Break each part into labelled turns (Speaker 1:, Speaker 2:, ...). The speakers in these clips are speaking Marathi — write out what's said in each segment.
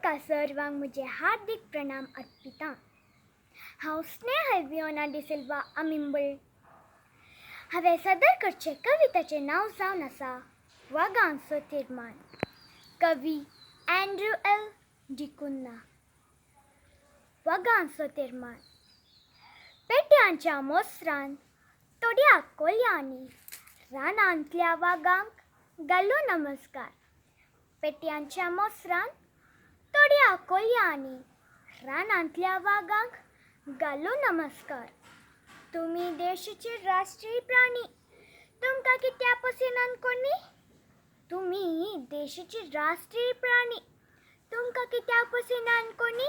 Speaker 1: तुमकां सर्वांक म्हजे हार्दिक प्रणाम अर्पिता। हांव स्नेहल वियोना डिसिल्वा अमिंबळ। हांवें सदर करचे कविताचें नांव जावन आसा वागांचो तिरमाण। कवी एंड्रू एल डिकुन्ना। वागांचो तिरमाण। पेट्यांच्या मोसरान तोड्या कोलयांनी रानांतल्या वागांक घालो नमस्कार। पेट्यांच्या मोसरान तोड्या कोलयांनी रानांतल्या वागांक घालो नमस्कार। तुमी देशाचे राष्ट्रीय प्राणी, तुमकां कित्या पसिनान कोणी? तुमी देशाचे राष्ट्रीय प्राणी, तुमकां कित्या पसिनान कोणी?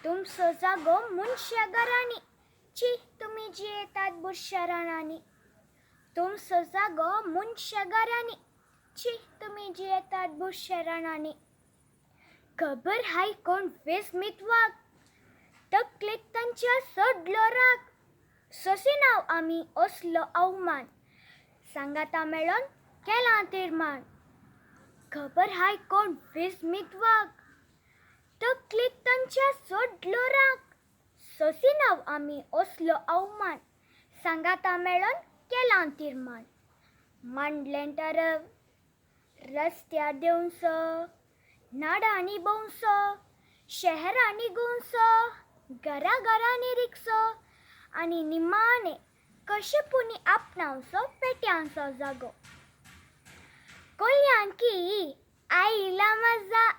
Speaker 1: तुमचो जागो मनशा घरांनी, ची तुमी जियेतात बुरश्या रानांनी। तुमचो जागो मनशा घरांनी, ची तुमी जियेतात बुरश्या रानांनी। खबर हाय कोण वेसमीत वाग, तकलेक तांच्या सोडलो राग। सोंसिनाव आमी असलो अवमान, सांगाता मेळोन केलां तिरमाण। खबर हाय कोण वेसमीत वाग, तकलेक तांच्या सोडलो राग। सोंसिनाव आमी असलो अवमान, सांगाता मेळोन केलां तिरमाण। मांडलें ठरव रस्त्यार देंवसो, नाडांनी भोंवसो, शेहरांनी घुंवसो, घरा घरांनी रिक्षो, आनी निमाणें कशेपुनी आपणावचो पेट्यांचो जागो। कोलयांकी आयला मजा,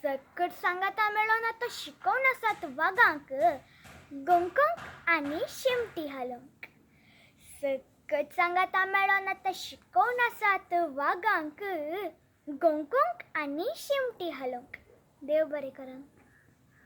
Speaker 1: सकट सांगाता मेळोन आतां शिकोवन आसात वागांक गोंकूंक आनी शिमटी हालोवंक। सकट सांगाता मेळोन आतां शिकोवन आसात वागांक गोंकूंक आनी शिमटी हालोवंक। देव बरें करूं।